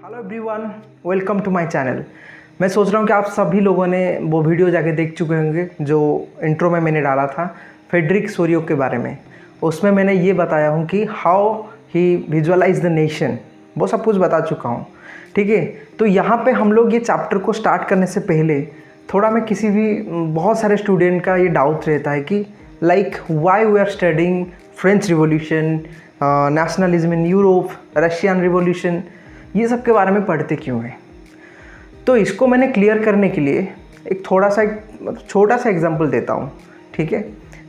Hello everyone, welcome to my channel. मैं सोच रहा हूँ कि आप सभी लोगों ने वो वीडियो जाके देख चुके होंगे जो इंट्रो में मैंने डाला था फ्रेडरिक सोरियो के बारे में। उसमें मैंने ये बताया हूँ कि how he visualise the nation, वो सब कुछ बता चुका हूँ। ठीक है, तो यहाँ पे हम लोग ये चैप्टर को स्टार्ट करने से पहले थोड़ा मैं किसी भी बहुत सारे स्टूडेंट का ये डाउट रहता है कि like why we are studying French revolution, nationalism in Europe, Russian revolution, ये सब के बारे में पढ़ते क्यों हैं। तो इसको मैंने क्लियर करने के लिए एक छोटा सा एग्जांपल देता हूँ। ठीक है,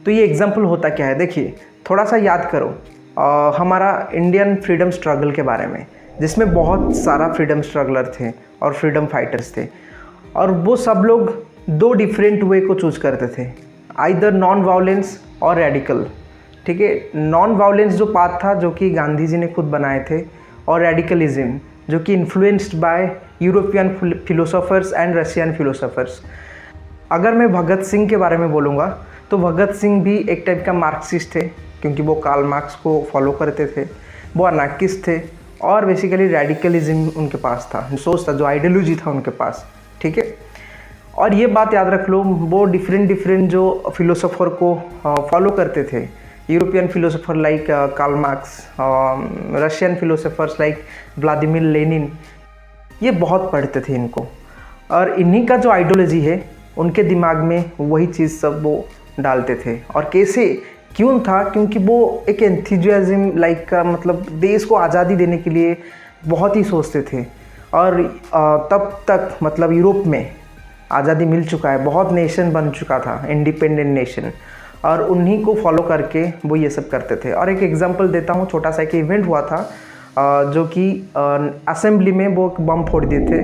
तो ये एग्जांपल होता क्या है, देखिए थोड़ा सा याद करो हमारा इंडियन फ्रीडम स्ट्रगल के बारे में, जिसमें बहुत सारा फ्रीडम स्ट्रगलर थे और फ्रीडम फाइटर्स थे, और वो सब लोग दो डिफरेंट वे को चूज करते थे, आइदर नॉन वायलेंस और रेडिकल। ठीक है, नॉन वायलेंस जो पाथ था जो कि गांधी जी ने खुद बनाए थे, और रेडिकलिज्म जो कि influenced by European philosophers and Russian philosophers. अगर मैं भगत सिंह के बारे में बोलूँगा तो भगत सिंह भी एक टाइप का मार्क्सिस्ट थे, क्योंकि वो कार्ल मार्क्स को फॉलो करते थे। वो अनार्किस्ट थे और बेसिकली रेडिकलिज्म उनके पास था, सोच था, जो आइडियोलॉजी था उनके पास। ठीक है, और ये बात याद रख लो, वो डिफरेंट जो फिलोसोफर को फॉलो करते थे, European philosopher like Karl Marx, Russian philosophers like Vladimir Lenin, ये बहुत पढ़ते थे इनको, और इन्हीं का जो आइडियोलॉजी है उनके दिमाग में वही चीज़ सब वो डालते थे। और कैसे क्यों था, क्योंकि वो एक एंथुजियाज्म लाइक का, मतलब देश को आज़ादी देने के लिए बहुत ही सोचते थे। और तब तक मतलब यूरोप में आज़ादी मिल चुका है, बहुत नेशन बन चुका था, इंडिपेंडेंट नेशन, और उन्हीं को फॉलो करके वो ये सब करते थे। और एक एग्जांपल देता हूँ, छोटा सा एक इवेंट हुआ था जो कि असेंबली में वो एक बम फोड़ दिए थे।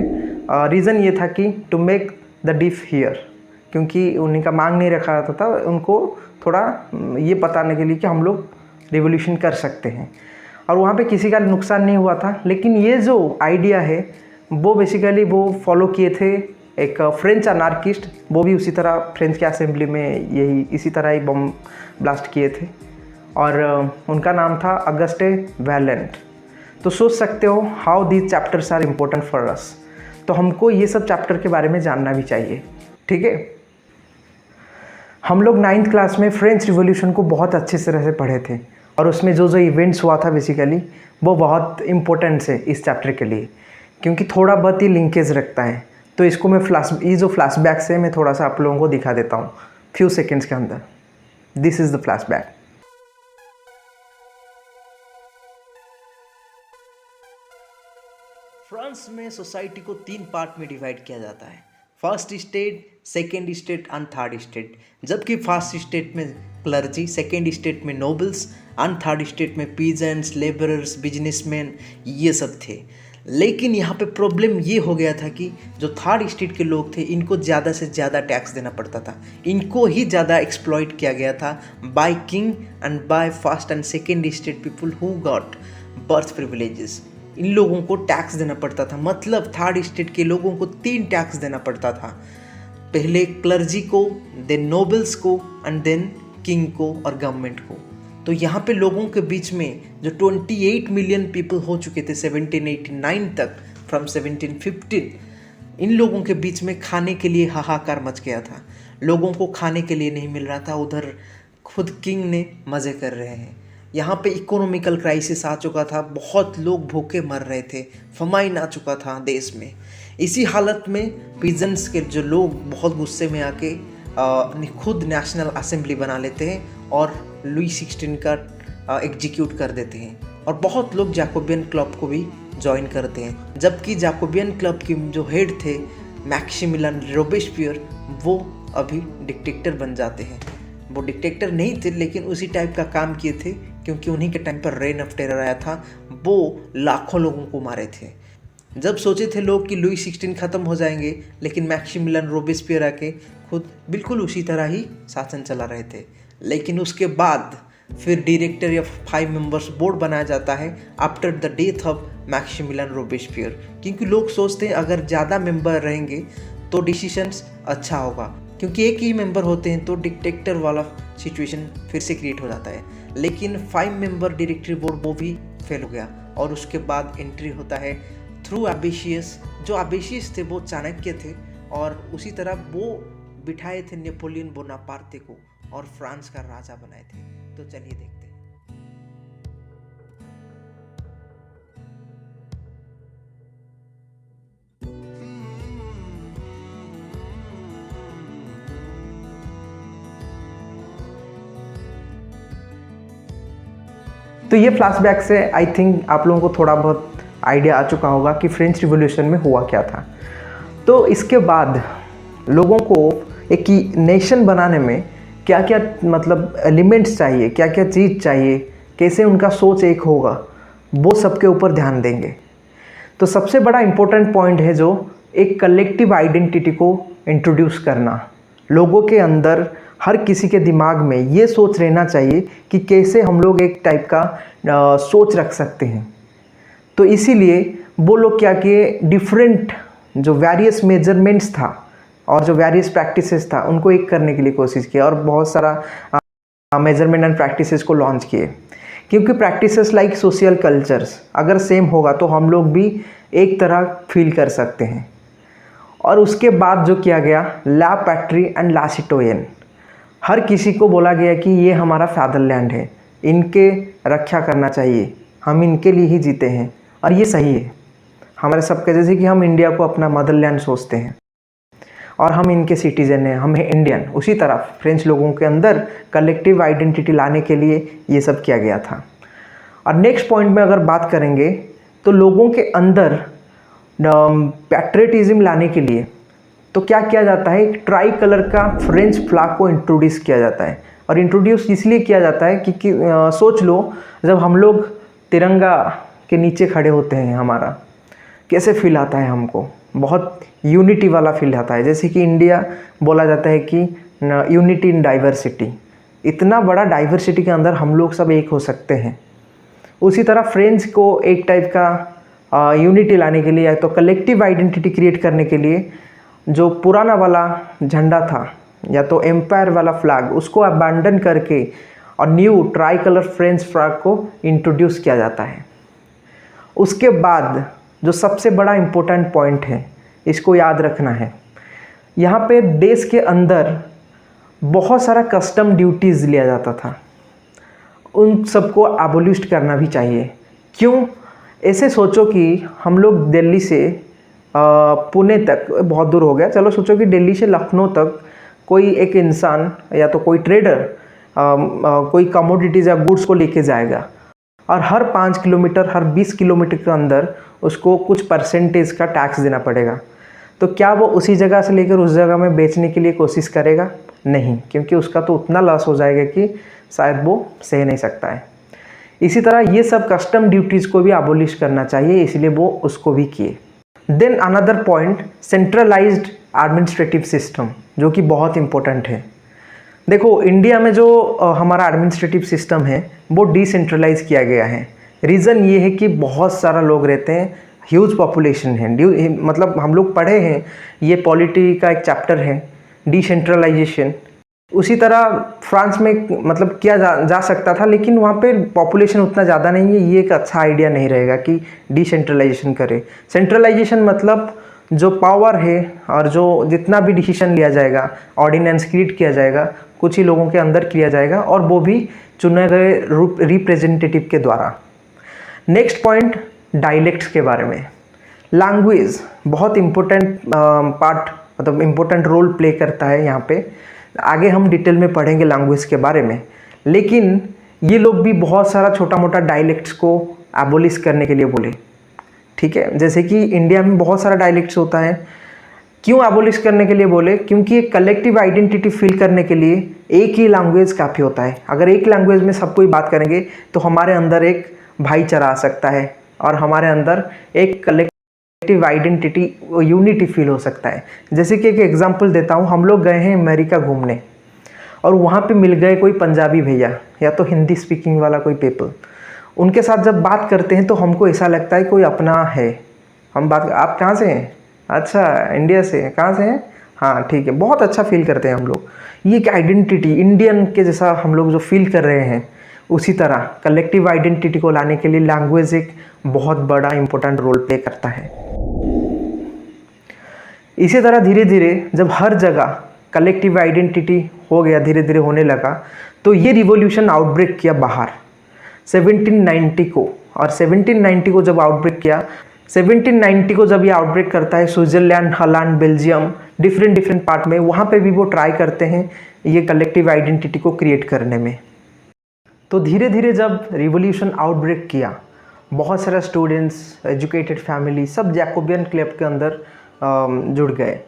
रीज़न ये था कि to make the diff here, क्योंकि उन्हीं का मांग नहीं रखा जाता था, उनको थोड़ा ये बताने के लिए कि हम लोग रिवोल्यूशन कर सकते हैं। और वहाँ पे किसी का नुकसान नहीं हुआ था, लेकिन ये जो आइडिया है वो बेसिकली वो फॉलो किए थे एक फ्रेंच अनार्किस्ट, वो भी उसी तरह फ्रेंच के असेंबली में इसी तरह ही बम ब्लास्ट किए थे, और उनका नाम था अगस्टे वैलेंट। तो सोच सकते हो how these chapters are important for us. तो हमको ये सब चैप्टर के बारे में जानना भी चाहिए। ठीक है, हम लोग 9th क्लास में फ्रेंच रिवॉल्यूशन को बहुत अच्छे तरह से पढ़े थे, और उसमें जो इवेंट्स हुआ था बेसिकली वो बहुत इम्पोर्टेंट है इस चैप्टर के लिए, क्योंकि थोड़ा बहुत ही लिंकेज रखता है। तो इसको मैं ये जो फ्लैशबैक्स है मैं थोड़ा सा आप लोगों को दिखा देता हूँ फ्यू सेकेंड्स के अंदर। This is the flashback. France में सोसाइटी को 3 पार्ट में डिवाइड किया जाता है, first state, second state and third state. जबकि फर्स्ट स्टेट में क्लर्जी, सेकेंड स्टेट में नोबल्स एंड थर्ड स्टेट में पीजेंट्स, लेबरर्स, बिजनेसमैन, ये सब थे। लेकिन यहाँ पे प्रॉब्लम ये हो गया था कि जो थर्ड स्टेट के लोग थे इनको ज़्यादा से ज़्यादा टैक्स देना पड़ता था, इनको ही ज़्यादा एक्सप्लॉइट किया गया था by king and by first and second state people who got birth privileges. इन लोगों को टैक्स देना पड़ता था, मतलब थर्ड स्टेट के लोगों को 3 टैक्स देना पड़ता था, पहले क्लर्जी को, देन नोबल्स को एंड देन किंग को और गवर्नमेंट को। तो यहाँ पे लोगों के बीच में जो 28 मिलियन पीपल हो चुके थे 1789 तक, फ्रॉम 1715, इन लोगों के बीच में खाने के लिए हाहाकार मच गया था। लोगों को खाने के लिए नहीं मिल रहा था, उधर खुद किंग ने मज़े कर रहे हैं। यहाँ पे इकोनॉमिकल क्राइसिस आ चुका था, बहुत लोग भूखे मर रहे थे, फमाइन आ चुका था देश में। इसी हालत में पीजेंट्स के जो लोग बहुत गुस्से में आके खुद नेशनल असेंबली बना लेते हैं और लुई 16 का एग्जीक्यूट कर देते हैं, और बहुत लोग जैकोबियन क्लब को भी ज्वाइन करते हैं। जबकि जैकोबियन क्लब के जो हेड थे मैक्सिमिलियन रोबेस्पियर, वो अभी डिक्टेटर बन जाते हैं। वो डिक्टेटर नहीं थे, लेकिन उसी टाइप का काम किए थे, क्योंकि उन्हीं के टाइम पर रेन ऑफ टेरर आया था, वो लाखों लोगों को मारे थे। जब सोचे थे लोग कि लुई 16 ख़त्म हो जाएंगे, लेकिन मैक्सिमिलियन रोबेस्पियर आके खुद बिल्कुल उसी तरह ही शासन चला रहे थे। लेकिन उसके बाद फिर डायरेक्टर या 5 मेंबर्स बोर्ड बनाया जाता है after the death of Maximilien Robespierre, क्योंकि लोग सोचते हैं अगर ज़्यादा मेंबर रहेंगे तो डिसीजंस अच्छा होगा, क्योंकि एक ही मेंबर होते हैं तो डिक्टेटर वाला सिचुएशन फिर से क्रिएट हो जाता है। लेकिन 5 मेंबर डायरेक्टरी बोर्ड वो भी फेल हो गया, और उसके बाद एंट्री होता है थ्रू एम्बिशियस, जो एम्बिशियस थे वो चाणक्य थे, और उसी तरह वो बिठाए थे नेपोलियन बोनापार्टे को और फ्रांस का राजा बनाए थे। तो चलिए देखते हैं। तो ये फ्लैशबैक से आई थिंक आप लोगों को थोड़ा बहुत आइडिया आ चुका होगा कि फ्रेंच रिवॉल्यूशन में हुआ क्या था। तो इसके बाद लोगों को एक नेशन बनाने में क्या क्या मतलब एलिमेंट्स चाहिए, क्या क्या चीज़ चाहिए, कैसे उनका सोच एक होगा, वो सब के ऊपर ध्यान देंगे। तो सबसे बड़ा इम्पोर्टेंट पॉइंट है जो एक कलेक्टिव आइडेंटिटी को इंट्रोड्यूस करना। लोगों के अंदर, हर किसी के दिमाग में ये सोच रहना चाहिए कि कैसे हम लोग एक टाइप का सोच रख सकते हैं। तो इसीलिए वो लोग क्या किए, डिफरेंट जो वेरियस मेजरमेंट्स था और जो वेरियस प्रैक्टिसेस था उनको एक करने के लिए कोशिश किया, और बहुत सारा मेजरमेंट एंड प्रैक्टिसेस को लॉन्च किए। क्योंकि प्रैक्टिसेस लाइक सोशल कल्चर्स अगर सेम होगा तो हम लोग भी एक तरह फील कर सकते हैं। और उसके बाद जो किया गया, ला पैट्री एंड ला सिटोयन, हर किसी को बोला गया कि ये हमारा फादरलैंड है, इनके रक्षा करना चाहिए, हम इनके लिए ही जीते हैं और ये सही है हमारे सबके। जैसे कि हम इंडिया को अपना मदरलैंड सोचते हैं और हम इनके सिटीजन हैं, हम हैं इंडियन, उसी तरह फ्रेंच लोगों के अंदर कलेक्टिव आइडेंटिटी लाने के लिए ये सब किया गया था। और नेक्स्ट पॉइंट में अगर बात करेंगे तो लोगों के अंदर पैट्रियटिज्म लाने के लिए तो क्या किया जाता है, एक ट्राई कलर का फ्रेंच फ्लैग को इंट्रोड्यूस किया जाता है। और इंट्रोड्यूस इसलिए किया जाता है कि सोच लो जब हम लोग तिरंगा के नीचे खड़े होते हैं हमारा कैसे फील आता है, हमको बहुत यूनिटी वाला फील आता है। जैसे कि इंडिया बोला जाता है कि यूनिटी इन डाइवर्सिटी, इतना बड़ा डाइवर्सिटी के अंदर हम लोग सब एक हो सकते हैं। उसी तरह फ्रेंच को एक टाइप का यूनिटी लाने के लिए या तो कलेक्टिव आइडेंटिटी क्रिएट करने के लिए जो पुराना वाला झंडा था या तो एम्पायर वाला फ्लैग उसको अबैंडन करके और new try colour French flag को इंट्रोड्यूस किया जाता है। उसके बाद जो सबसे बड़ा इम्पोर्टेंट पॉइंट है, इसको याद रखना है, यहाँ पे देश के अंदर बहुत सारा कस्टम ड्यूटीज़ लिया जाता था, उन सबको एबोलिश करना भी चाहिए। क्यों? ऐसे सोचो कि हम लोग दिल्ली से पुणे तक, बहुत दूर हो गया, चलो सोचो कि दिल्ली से लखनऊ तक कोई एक इंसान या तो कोई ट्रेडर कोई कमोडिटीज़ या गुड्स को लेके जाएगा और हर 5 किलोमीटर, हर 20 किलोमीटर के अंदर उसको कुछ परसेंटेज का टैक्स देना पड़ेगा। तो क्या वो उसी जगह से लेकर उस जगह में बेचने के लिए कोशिश करेगा? नहीं, क्योंकि उसका तो उतना लॉस हो जाएगा कि शायद वो सह नहीं सकता है। इसी तरह ये सब कस्टम ड्यूटीज़ को भी एबोलिश करना चाहिए, इसलिए वो उसको भी किए। Then another point, centralised administrative system, जो कि बहुत इंपॉर्टेंट है। देखो इंडिया में जो हमारा एडमिनिस्ट्रेटिव सिस्टम है वो डिसेंट्रलाइज किया गया है। रीज़न ये है कि बहुत सारा लोग रहते हैं, ह्यूज पॉपुलेशन है, मतलब हम लोग पढ़े हैं, ये पॉलिटी का एक चैप्टर है डिसेंट्रलाइजेशन। उसी तरह फ्रांस में मतलब किया जा सकता था, लेकिन वहाँ पे पॉपुलेशन उतना ज़्यादा नहीं है, ये एक अच्छा आइडिया नहीं रहेगा कि डिसेंट्रलाइजेशन करें। सेंट्रलाइजेशन मतलब जो पावर है और जो जितना भी डिसीजन लिया जाएगा, ऑर्डिनेंस क्रिएट किया जाएगा, कुछ ही लोगों के अंदर किया जाएगा और वो भी चुने गए रिप्रेजेंटेटिव के द्वारा। नेक्स्ट पॉइंट, डायलेक्ट्स के बारे में। लैंग्वेज बहुत इम्पोर्टेंट पार्ट, मतलब इम्पोर्टेंट रोल प्ले करता है यहाँ पे। आगे हम डिटेल में पढ़ेंगे लैंग्वेज के बारे में, लेकिन ये लोग भी बहुत सारा छोटा मोटा डायलेक्ट्स को एबोलिश करने के लिए बोले, ठीक है। जैसे कि इंडिया में बहुत सारा डायलेक्ट्स होता है, क्यों एबोलिश करने के लिए बोले? क्योंकि एक कलेक्टिव आइडेंटिटी फील करने के लिए एक ही लैंग्वेज काफ़ी होता है। अगर एक लैंग्वेज में सब कोई बात करेंगे तो हमारे अंदर एक भाईचारा आ सकता है और हमारे अंदर एक कलेक्टिव आइडेंटिटी, यूनिटी फील हो सकता है। जैसे कि एक एग्जांपल देता हूँ, हम लोग गए हैं अमेरिका घूमने और वहाँ पे मिल गए कोई पंजाबी भैया या तो हिंदी स्पीकिंग वाला कोई पीपल। उनके साथ जब बात करते हैं तो हमको ऐसा लगता है कोई अपना है। हम बात, आप कहाँ से हैं? अच्छा इंडिया से, कहाँ से हैं? हाँ ठीक है, बहुत अच्छा फील करते हैं हम लोग। ये एक आइडेंटिटी इंडियन के जैसा हम लोग जो फील कर रहे हैं, उसी तरह कलेक्टिव आइडेंटिटी को लाने के लिए लैंग्वेज एक बहुत बड़ा इम्पोर्टेंट रोल प्ले करता है। इसी तरह धीरे धीरे जब हर जगह कलेक्टिव आइडेंटिटी हो गया, धीरे धीरे होने लगा, तो ये रिवॉल्यूशन आउटब्रेक किया बाहर 1790 को। और 1790 को जब आउटब्रेक किया, 1790 को जब ये आउटब्रेक करता है Switzerland, Holland, Belgium, different part में, वहाँ पे भी वो ट्राई करते हैं ये कलेक्टिव आइडेंटिटी को क्रिएट करने में। तो धीरे धीरे जब रिवॉल्यूशन आउटब्रेक किया, बहुत सारे स्टूडेंट्स, एजुकेटेड फैमिली सब जैकोबियन क्लब के अंदर जुड़ गए।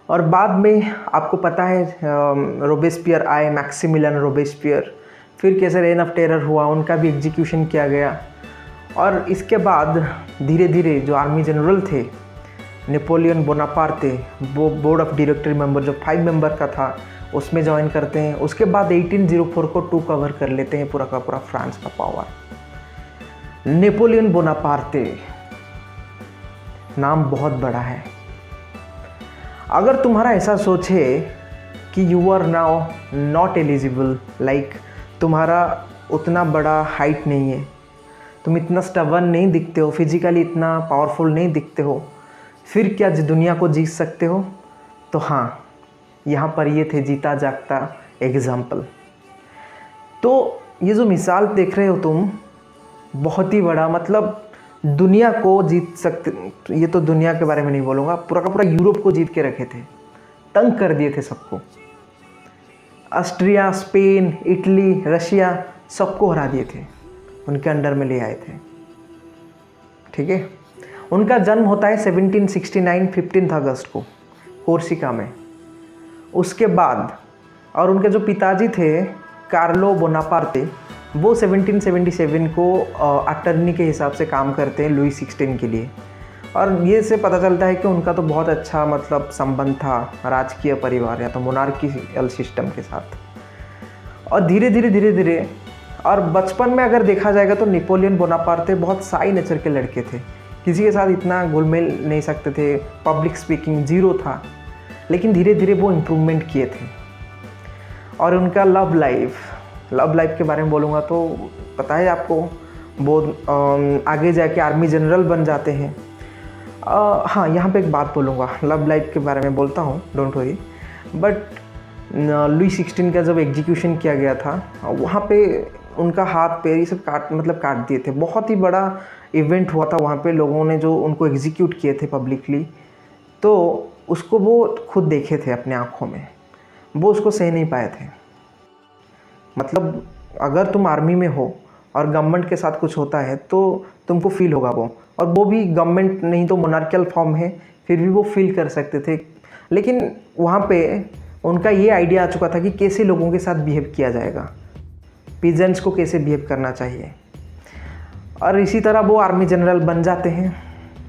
और बाद में आपको पता है रोबेस्पियर आए, मैक्सिमिलियन रोबेस्पियर, फिर कैसे रेन ऑफ टेरर हुआ, उनका भी एग्जीक्यूशन किया गया। और इसके बाद धीरे धीरे जो आर्मी जनरल थे नेपोलियन बोनापार्टे, वो बोर्ड ऑफ डायरेक्टर मेंबर जो 5 मेंबर का था उसमें ज्वाइन करते हैं। उसके बाद 1804 को 2 कवर कर लेते हैं पूरा का पूरा फ्रांस का पावर। नेपोलियन बोनापार्टे नाम बहुत बड़ा है। अगर तुम्हारा ऐसा सोच है कि you are now not eligible, like तुम्हारा उतना बड़ा हाइट नहीं है, तुम इतना स्टबर्न नहीं दिखते हो, फिजिकली इतना पावरफुल नहीं दिखते हो, फिर क्या दुनिया को जीत सकते हो? तो हाँ, यहाँ पर ये थे जीता जागता एग्जाम्पल। तो ये जो मिसाल देख रहे हो तुम, बहुत ही बड़ा, मतलब दुनिया को जीत सकते, ये तो दुनिया के बारे में नहीं बोलूँगा, पूरा का पूरा यूरोप को जीत के रखे थे, तंग कर दिए थे सबको। ऑस्ट्रिया, स्पेन, इटली, रशिया सबको हरा दिए थे, उनके अंडर में ले आए थे। ठीक है, उनका जन्म होता है 1769 15 अगस्त को कोर्सिका में। उसके बाद और उनके जो पिताजी थे कार्लो बोनापार्टे, वो 1777 को अटर्नी के हिसाब से काम करते हैं लुई 16 के लिए। और ये से पता चलता है कि उनका तो बहुत अच्छा मतलब संबंध था राजकीय परिवार या तो मोनार्कियल सिस्टम के साथ। और धीरे धीरे और बचपन में अगर देखा जाएगा तो नेपोलियन बोनापार्टे बहुत साई नेचर के लड़के थे, किसी के साथ इतना घुल मिल नहीं सकते थे, पब्लिक स्पीकिंग ज़ीरो था। लेकिन धीरे धीरे वो इम्प्रूवमेंट किए थे। और उनका लव लाइफ के बारे में बोलूँगा तो पता है आपको, वो आगे जाके आर्मी जनरल बन जाते हैं। हाँ, यहाँ पे एक बात बोलूँगा, लव लाइफ के बारे में बोलता हूँ, डोंट वरी। बट लुई 16 का जब एग्जीक्यूशन किया गया था, वहाँ पे उनका हाथ पैर ये सब काट दिए थे। बहुत ही बड़ा इवेंट हुआ था वहाँ पे, लोगों ने जो उनको एग्जीक्यूट किए थे पब्लिकली, तो उसको वो खुद देखे थे अपने आँखों में, वो उसको सह नहीं पाए थे। मतलब अगर तुम आर्मी में हो और गवर्नमेंट के साथ कुछ होता है तो तुमको फील होगा वो, और वो भी गवर्नमेंट नहीं तो मोनार्कियल फॉर्म है, फिर भी वो फील कर सकते थे। लेकिन वहाँ पे उनका ये आइडिया आ चुका था कि कैसे लोगों के साथ बिहेव किया जाएगा, पीजेंट्स को कैसे बिहेव करना चाहिए। और इसी तरह वो आर्मी जनरल बन जाते हैं।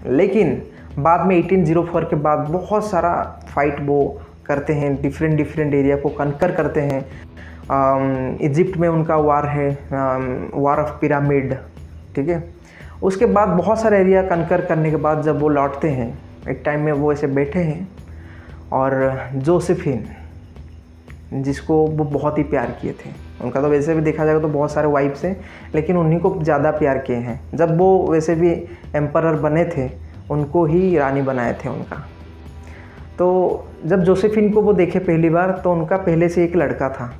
लेकिन बाद में 1804 के बाद बहुत सारा फाइट वो करते हैं, डिफरेंट एरिया को कनकर करते हैं। इजिप्ट में उनका वार है, वार ऑफ पिरामिड, ठीक है। उसके बाद बहुत सारे एरिया कनकर करने के बाद जब वो लौटते हैं, एक टाइम में वो ऐसे बैठे हैं और जोसेफिन, जिसको वो बहुत ही प्यार किए थे, उनका तो वैसे भी देखा जाएगा तो बहुत सारे वाइफ्स हैं, लेकिन उन्हीं को ज़्यादा प्यार किए हैं। जब वो वैसे भी एम्परर बने थे, उनको ही रानी बनाए थे उनका। तो जब जोसेफिन को वो देखे पहली बार, तो उनका पहले से एक लड़का था,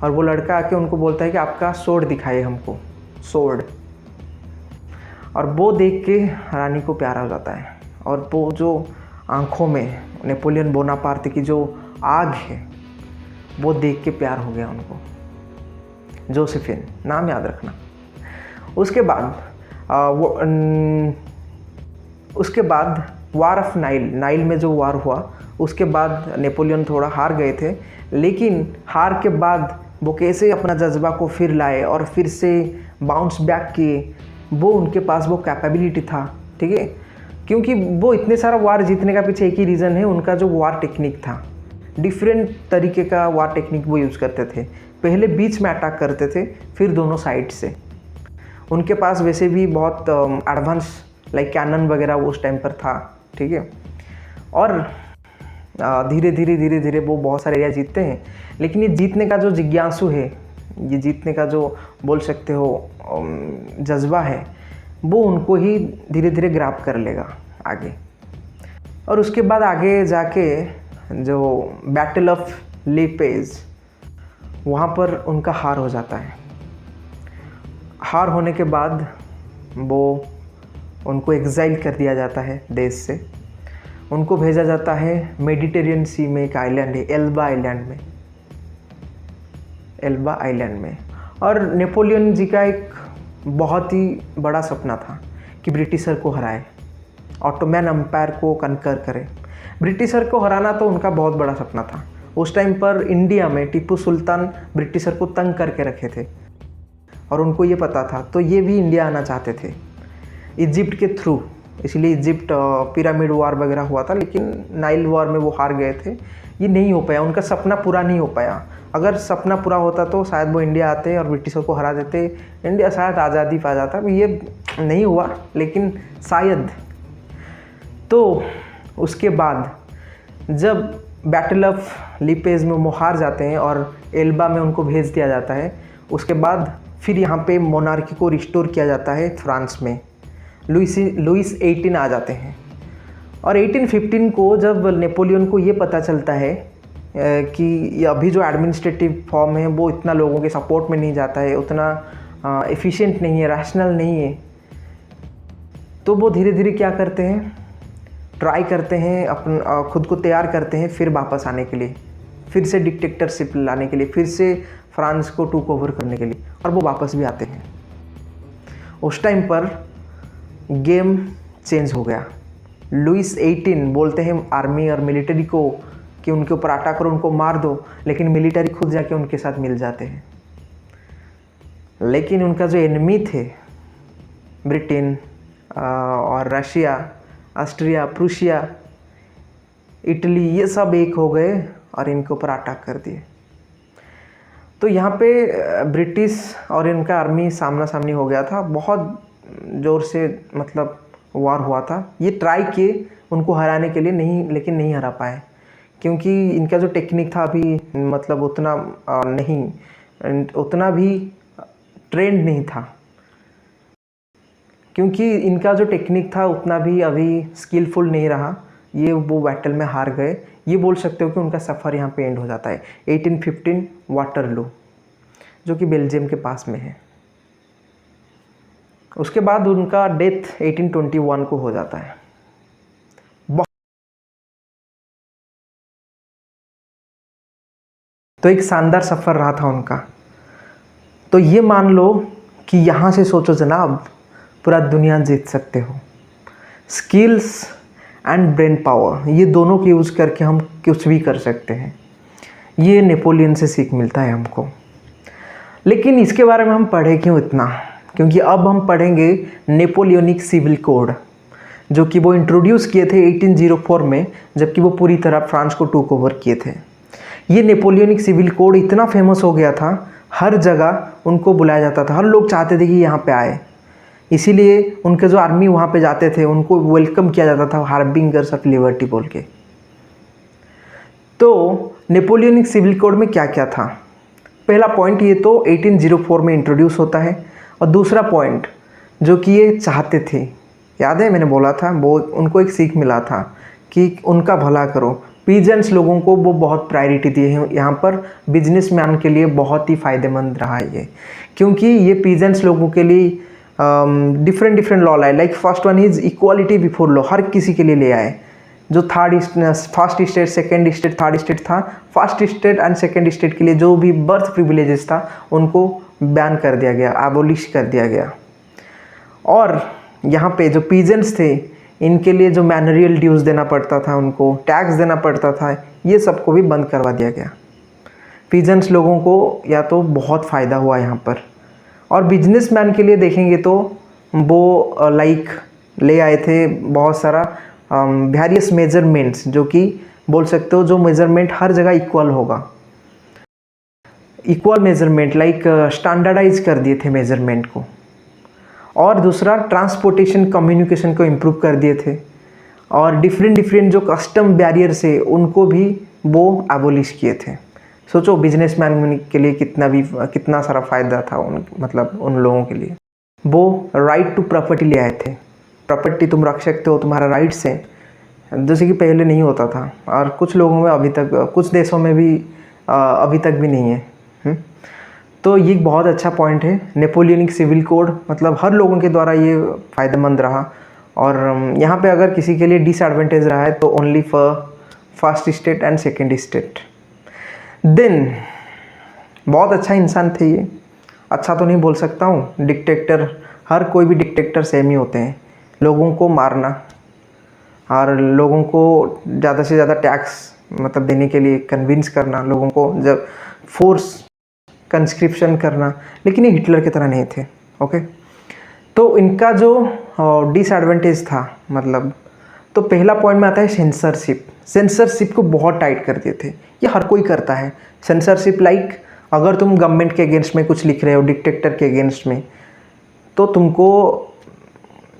और वो लड़का आके उनको बोलता है कि आपका सोर्ड दिखाइए हमको, सोर्ड। और वो देख के रानी को प्यार हो जाता है, और वो जो आँखों में नेपोलियन बोनापार्टे की जो आग है, वो देख के प्यार हो गया उनको। जोसेफिन नाम याद रखना। उसके बाद वार ऑफ नाइल में जो वार हुआ, उसके बाद नेपोलियन थोड़ा हार गए थे, लेकिन हार के बाद वो कैसे अपना जज्बा को फिर लाए और फिर से बाउंस बैक किए, वो उनके पास वो कैपेबिलिटी था, ठीक है। क्योंकि वो इतने सारा वार जीतने का पीछे एक ही रीज़न है, उनका जो वार टेक्निक था। डिफरेंट तरीके का वार टेक्निक वो यूज़ करते थे। पहले बीच में अटैक करते थे, फिर दोनों साइड से। उनके पास वैसे भी बहुत एडवांस लाइक कैनन वगैरह वो उस टाइम पर था, ठीक है। और धीरे धीरे वो बहुत सारे एरिया जीतते हैं। लेकिन ये जीतने का जो जिज्ञासु है, ये जीतने का जो बोल सकते हो जज्बा है, वो उनको ही धीरे धीरे ग्रैब कर लेगा आगे। और उसके बाद आगे जाके जो बैटल ऑफ लीपेज, वहाँ पर उनका हार हो जाता है। हार होने के बाद वो उनको एग्जाइल कर दिया जाता है देश से। उनको भेजा जाता है मेडिटेरियन सी में, एक आइलैंड है एल्बा आइलैंड में। और नेपोलियन जी का एक बहुत ही बड़ा सपना था कि ब्रिटिशर को हराए, ऑटोमैन एम्पायर को कनकर करे। ब्रिटिशर को हराना तो उनका बहुत बड़ा सपना था। उस टाइम पर इंडिया में टिप्पू सुल्तान ब्रिटिशर को तंग करके रखे थे और उनको ये पता था, तो ये भी इंडिया आना चाहते थे इजिप्ट के थ्रू। इसलिए इजिप्ट पिरामिड वॉर वगैरह हुआ था, लेकिन नाइल वॉर में वो हार गए थे। ये नहीं हो पाया, उनका सपना पूरा नहीं हो पाया। अगर सपना पूरा होता तो शायद वो इंडिया आते और ब्रिटिशर को हरा देते, इंडिया शायद आज़ादी पा जाता। ये नहीं हुआ, लेकिन शायद। तो उसके बाद जब बैटल ऑफ लीपेज में वो हार जाते हैं और एल्बा में उनको भेज दिया जाता है, उसके बाद फिर यहाँ पे मोनार्की को रिस्टोर किया जाता है फ्रांस में। लुइस 18 आ जाते हैं। और 1815 को जब नेपोलियन को ये पता चलता है कि ये अभी जो एडमिनिस्ट्रेटिव फॉर्म है वो इतना लोगों के सपोर्ट में नहीं जाता है, उतना एफिशिएंट नहीं है, रैशनल नहीं है, तो वो धीरे धीरे क्या करते हैं, ट्राई करते हैं, अपन खुद को तैयार करते हैं फिर वापस आने के लिए, फिर से डिक्टेटरशिप लाने के लिए, फिर से फ्रांस को टूक ओवर करने के लिए। और वो वापस भी आते हैं। उस टाइम पर गेम चेंज हो गया। लुइस 18 बोलते हैं आर्मी और मिलिट्री को कि उनके ऊपर अटैक करो, उनको मार दो, लेकिन मिलिट्री खुद जाके उनके साथ मिल जाते हैं। लेकिन उनका जो एनिमी थे ब्रिटेन और रशिया, ऑस्ट्रिया, प्रूशिया, इटली, ये सब एक हो गए और इनके ऊपर अटैक कर दिए। तो यहाँ पे ब्रिटिश और इनका आर्मी सामना सामनी हो गया था। बहुत ज़ोर से मतलब वार हुआ था। ये ट्राई किए उनको हराने के लिए, नहीं, लेकिन नहीं हरा पाए, क्योंकि इनका जो टेक्निक था अभी मतलब उतना भी ट्रेंड नहीं था। क्योंकि इनका जो टेक्निक था उतना भी अभी स्किलफुल नहीं रहा, ये वो बैटल में हार गए। ये बोल सकते हो कि उनका सफ़र यहाँ पे एंड हो जाता है। 1815 वाटरलू, जो कि बेल्जियम के पास में है। उसके बाद उनका डेथ 1821 को हो जाता है। तो एक शानदार सफ़र रहा था उनका। तो ये मान लो कि यहाँ से सोचो जनाब, पूरा दुनिया जीत सकते हो। स्किल्स एंड ब्रेन पावर, ये दोनों के यूज़ करके हम कुछ भी कर सकते हैं। ये नेपोलियन से सीख मिलता है हमको। लेकिन इसके बारे में हम पढ़े क्यों इतना? क्योंकि अब हम पढ़ेंगे नेपोलियनिक सिविल कोड, जो कि वो इंट्रोड्यूस किए थे 1804 में, जबकि वो पूरी तरह फ्रांस को टूक ओवर किए थे। ये नेपोलियनिक सिविल कोड इतना फेमस हो गया था, हर जगह उनको बुलाया जाता था, हर लोग चाहते थे कि यहाँ पे आए। इसीलिए उनके जो आर्मी वहाँ पे जाते थे उनको वेलकम किया जाता था हार्बिंगर्स ऑफ लिबर्टी बोल के। तो नेपोलियनिक सिविल कोड में क्या क्या था? पहला पॉइंट ये तो 1804 में इंट्रोड्यूस होता है। और दूसरा पॉइंट जो कि ये चाहते थे, याद है मैंने बोला था, वो उनको एक सीख मिला था कि उनका भला करो। पीजेंट्स लोगों को वो बहुत प्रायोरिटी दिए हैं यहाँ पर। बिजनेसमैन के लिए बहुत ही फ़ायदेमंद रहा है ये, क्योंकि ये पीजेंट्स लोगों के लिए डिफरेंट लॉ लाए। Like first one is equality before law, हर किसी के लिए ले आए। जो first state, second state, third state था, first state and second state के लिए जो भी बर्थ प्रिविलेजेस था उनको बैन कर दिया गया, एबोलिश कर दिया गया। और यहाँ पे जो पीजेंट्स थे इनके लिए जो मैनरियल ड्यूज़ देना पड़ता था, उनको टैक्स देना पड़ता था, ये सबको भी बंद करवा दिया गया। पीजेंट्स लोगों को या तो बहुत फ़ायदा हुआ यहाँ पर। और बिजनेसमैन के लिए देखेंगे तो वो लाइक ले आए थे बहुत सारा वेरियस मेजरमेंट्स, जो कि बोल सकते हो जो मेजरमेंट हर जगह इक्वल होगा। इक्वल मेजरमेंट लाइक स्टैंडर्डाइज कर दिए थे मेजरमेंट को। और दूसरा ट्रांसपोर्टेशन कम्युनिकेशन को इम्प्रूव कर दिए थे। और डिफरेंट जो कस्टम बैरियर्स है उनको भी वो एबोलिश किए थे। सोचो बिजनेसमैन के लिए कितना सारा फ़ायदा था उन लोगों के लिए। वो राइट टू प्रॉपर्टी ले आए थे। प्रॉपर्टी तुम रख सकते हो, तुम्हारा राइट्स है, जैसे कि पहले नहीं होता था, और कुछ लोगों में अभी तक, कुछ देशों में भी अभी तक भी नहीं है। तो ये एक बहुत अच्छा पॉइंट है। नेपोलियनिक सिविल कोड मतलब हर लोगों के द्वारा ये फ़ायदेमंद रहा। और यहाँ पे अगर किसी के लिए डिसएडवांटेज रहा है तो only for first state and second state. Then बहुत अच्छा इंसान थे ये, अच्छा तो नहीं बोल सकता हूँ, डिक्टेटर, हर कोई भी डिक्टेटर सेम ही होते हैं, लोगों को मारना और लोगों को ज़्यादा से ज़्यादा टैक्स मतलब देने के लिए कन्विंस करना, लोगों को जब फोर्स कंस्क्रिप्शन करना, लेकिन ये हिटलर की तरह नहीं थे। ओके, तो इनका जो डिसएडवांटेज था मतलब, तो पहला पॉइंट में आता है सेंसरशिप। सेंसरशिप को बहुत टाइट कर दिए थे, ये हर कोई करता है सेंसरशिप। लाइक अगर तुम गवर्नमेंट के अगेंस्ट में कुछ लिख रहे हो, डिक्टेटर के अगेंस्ट में, तो तुमको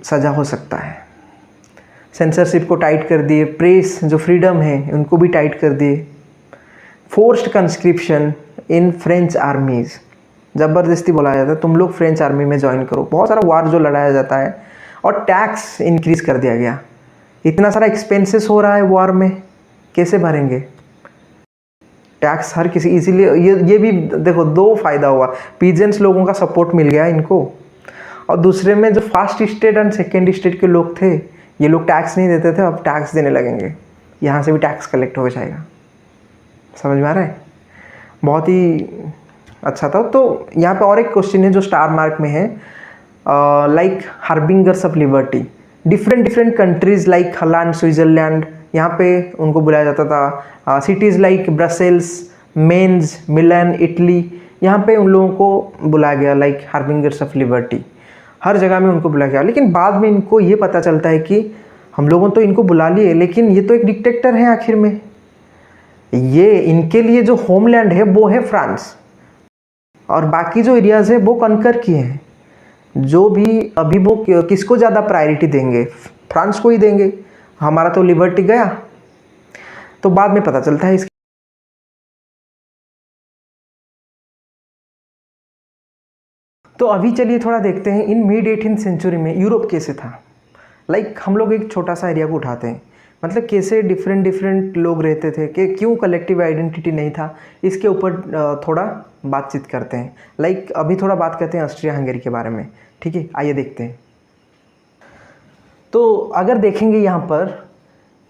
सज़ा हो सकता है। सेंसरशिप को टाइट कर दिए। प्रेस जो फ्रीडम है उनको भी टाइट कर दिए। Forced conscription in French armies, ज़बरदस्ती बुलाया जाता है तुम लोग फ्रेंच आर्मी में ज्वाइन करो। बहुत सारा वार जो लड़ाया जाता है। और टैक्स इंक्रीज़ कर दिया गया। इतना सारा एक्सपेंसेस हो रहा है वार में, कैसे भरेंगे टैक्स हर किसी, इसीलिए ये भी देखो दो फायदा हुआ। पीजेंट्स लोगों का सपोर्ट मिल गया इनको, और दूसरे में जो first state and second state के लोग थे, ये लोग टैक्स नहीं देते थे, अब टैक्स देने लगेंगे, यहाँ से भी टैक्स कलेक्ट हो जाएगा। समझ में आ रहा है? बहुत ही अच्छा था। तो यहाँ पे और एक क्वेश्चन है जो स्टार मार्क में है, like harbingers of liberty. Different countries like Holland, Switzerland, यहाँ पे उनको बुलाया जाता था। Cities like Brussels, Mainz, Milan, Italy, यहाँ पे उन लोगों को बुलाया गया लाइक हार्बिंगर्स ऑफ लिबर्टी। हर जगह में उनको बुलाया गया। लेकिन बाद में इनको ये पता चलता है कि हम लोगों तो इनको बुला लिए, लेकिन ये तो एक डिक्टेटर है आखिर में। ये इनके लिए जो होमलैंड है वो है फ्रांस, और बाकी जो एरियाज़ है वो कनकर किए हैं। जो भी अभी वो किसको ज़्यादा प्रायोरिटी देंगे? फ्रांस को ही देंगे। हमारा तो लिबर्टी गया। तो बाद में पता चलता है इसके। तो अभी चलिए थोड़ा देखते हैं इन मिड 18th सेंचुरी में यूरोप कैसे था। लाइक हम लोग एक छोटा सा एरिया को उठाते हैं, मतलब कैसे डिफरेंट लोग रहते थे, कि क्यों कलेक्टिव आइडेंटिटी नहीं था, इसके ऊपर थोड़ा बातचीत करते हैं। लाइक अभी थोड़ा बात करते हैं ऑस्ट्रिया हंगरी के बारे में। ठीक है, आइए देखते हैं। तो अगर देखेंगे यहाँ पर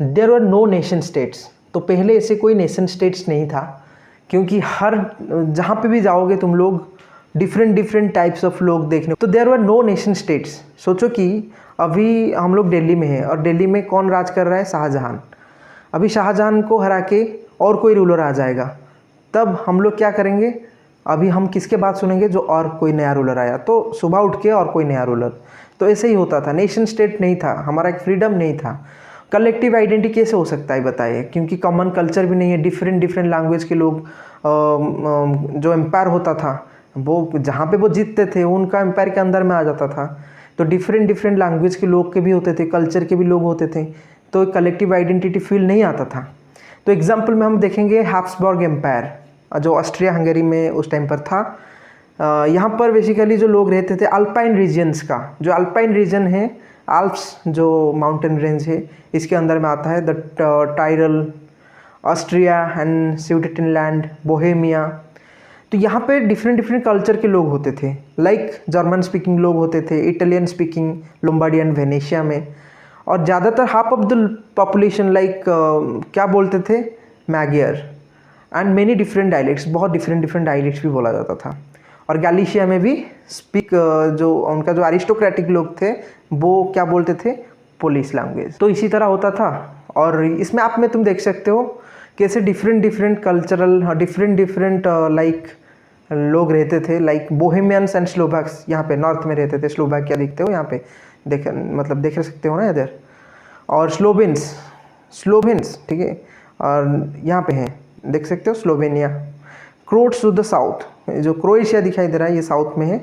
there were no nation states, तो पहले ऐसे कोई नेशन स्टेट्स नहीं था, क्योंकि हर जहाँ पे भी जाओगे तुम लोग डिफरेंट टाइप्स ऑफ लोग देखने। तो there were no nation states. सोचो कि अभी हम लोग दिल्ली में हैं, और दिल्ली में कौन राज कर रहा है? शाहजहां। अभी शाहजहां को हरा के और कोई रूलर आ जाएगा, तब हम लोग क्या करेंगे? अभी हम किसके बात सुनेंगे? जो और कोई नया रूलर आया, तो सुबह उठ के और कोई नया रूलर। तो ऐसे ही होता था, नेशन स्टेट नहीं था, हमारा एक फ्रीडम नहीं था। कलेक्टिव आइडेंटिटी कैसे हो सकता है बताइए? क्योंकि कॉमन कल्चर भी नहीं है, डिफरेंट लैंग्वेज के लोग। जो एम्पायर होता था, वो जहाँ पे वो जीतते थे उनका एम्पायर के अंदर में आ जाता था। तो डिफरेंट लैंग्वेज के लोग के भी होते थे, कल्चर के भी लोग होते थे, तो कलेक्टिव आइडेंटिटी फील नहीं आता था। तो एग्जाम्पल में हम देखेंगे हैब्सबर्ग एम्पायर, जो ऑस्ट्रिया हंगरी में उस टाइम पर था। यहाँ पर बेसिकली जो लोग रहते थे अल्पाइन रीजन्स का, जो अल्पाइन रीजन है, आल्प्स जो माउंटेन रेंज है, इसके अंदर में आता है the Tyrell, Austria and Sudetenland, Bohemia. तो यहाँ पे डिफरेंट कल्चर के लोग होते थे, लाइक जर्मन स्पीकिंग लोग होते थे, Italian speaking Lombardy and Venetia में। और ज़्यादातर half of the population like क्या बोलते थे? मैगियर एंड मेनी डिफरेंट डायलेक्ट्स, बहुत डिफरेंट डायलेक्ट्स भी बोला जाता था। और गैलिशिया में भी जो उनका जो अरिस्टोक्रेटिक लोग थे वो क्या बोलते थे? Polish language. तो इसी तरह होता था। और इसमें आप में तुम देख सकते हो कैसे डिफरेंट कल्चरल, डिफरेंट लाइक लोग रहते थे, लाइक बोहेमियंस एंड स्लोवाक्स। यहाँ पे नॉर्थ में रहते थे, स्लोवाकिया दिखते हो यहाँ पे, देख सकते हो ना इधर। और स्लोवेन्स, ठीक है, और यहाँ पे हैं, देख सकते हो Slovenia. Croats to the south, जो क्रोएशिया दिखाई दे रहा है ये साउथ में है,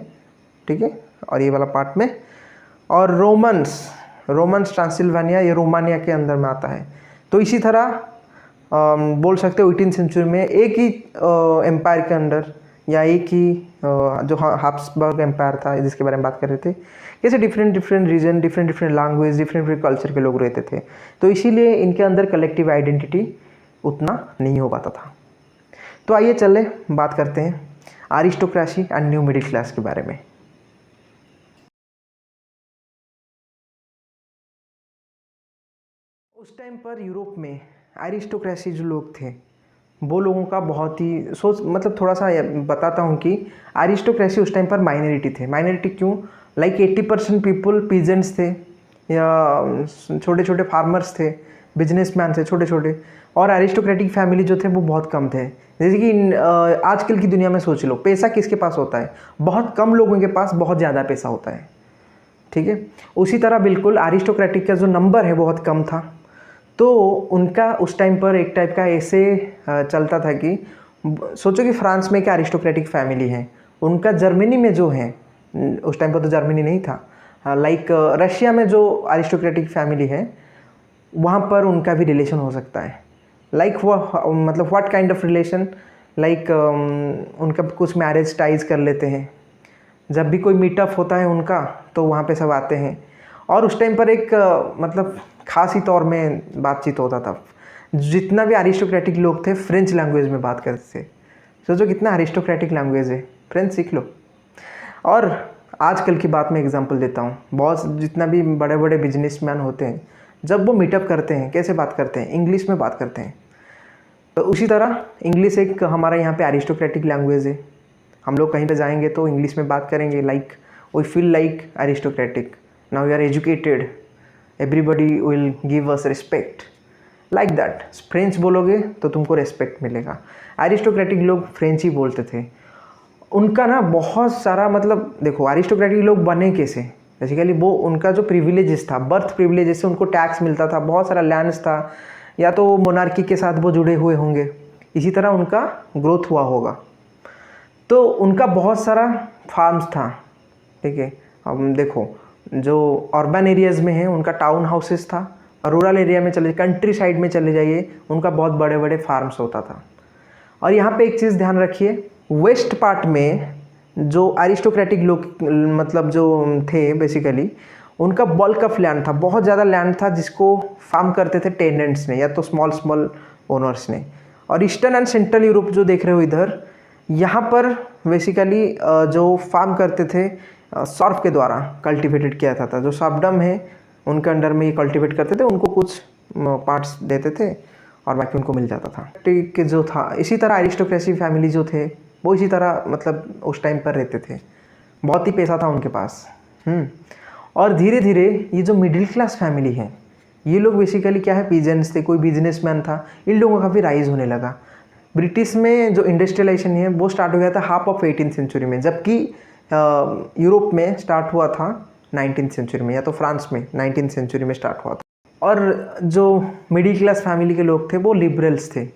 ठीक है, और ये वाला पार्ट में। और रोमन्स ट्रांसिल्वानिया, ये रोमानिया के अंदर में आता है। तो इसी तरह बोल सकते हो 18th सेंचुरी में एक ही एम्पायर के अंडर या एक ही जो हाब्सबर्ग एम्पायर था जिसके बारे में बात कर रहे थे, कैसे different different region, different different language, different different culture के लोग रहते थे, तो इसीलिए इनके अंदर कलेक्टिव आइडेंटिटी उतना नहीं हो पाता था। तो आइए चले बात करते हैं aristocracy and new middle class के बारे में। उस टाइम पर यूरोप में अरिस्टोक्रेसी जो लोग थे वो लोगों का बहुत ही सोच, मतलब थोड़ा सा बताता हूँ कि अरिस्टोक्रेसी उस टाइम पर माइनॉरिटी थे। माइनॉरिटी क्यों? लाइक 80% पीपल पीजेंट्स थे या छोटे छोटे फार्मर्स थे, बिजनेसमैन थे छोटे छोटे, और अरिस्टोक्रेटिक फैमिली जो थे वो बहुत कम थे। जैसे कि आजकल की दुनिया में सोच लो, पैसा किसके पास होता है? बहुत कम लोगों के पास बहुत ज़्यादा पैसा होता है, ठीक है। उसी तरह बिल्कुल अरिस्टोक्रेटिक का जो नंबर है बहुत कम था, तो उनका उस टाइम पर एक टाइप का ऐसे चलता था कि सोचो कि फ्रांस में क्या अरिस्टोक्रेटिक फैमिली है, उनका जर्मनी में जो है, उस टाइम पर तो जर्मनी नहीं था, लाइक रशिया में जो अरिस्टोक्रेटिक फैमिली है वहाँ पर उनका भी रिलेशन हो सकता है। लाइक वो मतलब what kind of relation, like उनका कुछ मैरिज टाइज कर लेते हैं, जब भी कोई मीटअप होता है उनका तो वहाँ पे सब आते हैं। और उस टाइम पर एक मतलब खासी तौर में बातचीत होता था। जितना भी अरिस्टोक्रेटिक लोग थे फ्रेंच लैंग्वेज में बात करते थे। सोचो कितना अरिस्टोक्रेटिक लैंग्वेज है, फ्रेंच सीख लो। और आजकल की बात में एग्जांपल देता हूँ, बहुत जितना भी बड़े बड़े बिजनेसमैन होते हैं जब वो मीटअप करते हैं कैसे बात करते हैं? इंग्लिश में बात करते हैं। तो उसी तरह इंग्लिश एक हमारा यहाँ पे अरिस्टोक्रेटिक लैंग्वेज है। हम लोग कहीं पे जाएंगे तो इंग्लिश में बात करेंगे, like we feel like aristocratic, now we are educated, everybody will give us respect, like that. French बोलोगे तो तुमको रिस्पेक्ट मिलेगा। अरिस्टोक्रेटिक लोग फ्रेंच ही बोलते थे। उनका ना बहुत सारा, मतलब देखो अरिस्टोक्रेटिक लोग बने कैसे, बेसिकली वो उनका जो प्रिविलेजेस था, बर्थ प्रिविलेजेस से उनको टैक्स मिलता था, बहुत सारा लैंड्स था, या तो मोनार्की के साथ वो जुड़े हुए होंगे, इसी तरह उनका ग्रोथ हुआ होगा। तो उनका बहुत सारा फार्म्स था, ठीक है। अब देखो जो अर्बन एरियाज़ में है उनका टाउन हाउसेस था, और रूरल एरिया में चले, कंट्री साइड में चले जाइए उनका बहुत बड़े बड़े फार्म्स होता था। और यहाँ पे एक चीज़ ध्यान रखिए, वेस्ट पार्ट में जो अरिस्टोक्रेटिक लोग मतलब जो थे बेसिकली उनका बल्क ऑफ लैंड था, बहुत ज़्यादा लैंड था जिसको फार्म करते थे टेनेंट्स ने या तो स्मॉल स्मॉल ओनर्स ने। और ईस्टर्न एंड सेंट्रल यूरोप जो देख रहे हो इधर, यहाँ पर बेसिकली जो फार्म करते थे सर्फ के द्वारा कल्टीवेटेड किया था। जो सर्फडम है उनके अंडर में ये कल्टीवेट करते थे, उनको कुछ पार्ट्स देते थे और बाकी उनको मिल जाता था, ठीक जो था। इसी तरह अरिस्टोक्रेसी फैमिली जो थे वो इसी तरह मतलब उस टाइम पर रहते थे, बहुत ही पैसा था उनके पास। और धीरे धीरे ये जो मिडिल क्लास फैमिली है, ये लोग बेसिकली क्या है, पीजेंट्स थे, कोई बिजनेसमैन था, इन लोगों का भी राइज होने लगा। ब्रिटिश में जो इंडस्ट्रियलाइजेशन है वो स्टार्ट हो गया था हाफ ऑफ 18th सेंचुरी में, जबकि यूरोप में स्टार्ट हुआ था 19th सेंचुरी में, या तो फ्रांस में 19th सेंचुरी में स्टार्ट हुआ था। और जो मिडिल क्लास फैमिली के लोग थे वो लिबरल्स थे।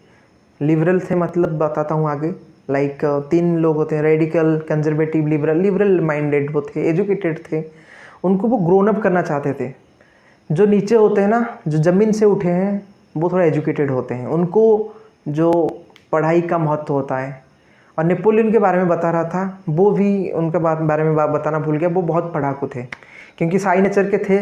लिबरल थे मतलब बताता हूँ आगे, लाइक 3 लोग होते हैं, radical, conservative, liberal. Liberal minded वो थे, एजुकेटेड थे, उनको वो ग्रोन अप करना चाहते थे। जो नीचे होते हैं ना, जो ज़मीन से उठे हैं वो थोड़ा एजुकेटेड होते हैं, उनको जो पढ़ाई का महत्व होता है। और नेपोलियन के बारे में बता रहा था, वो भी उनके बारे में बताना भूल गया, वो बहुत पढ़ाकू थे क्योंकि साई नेचर के थे,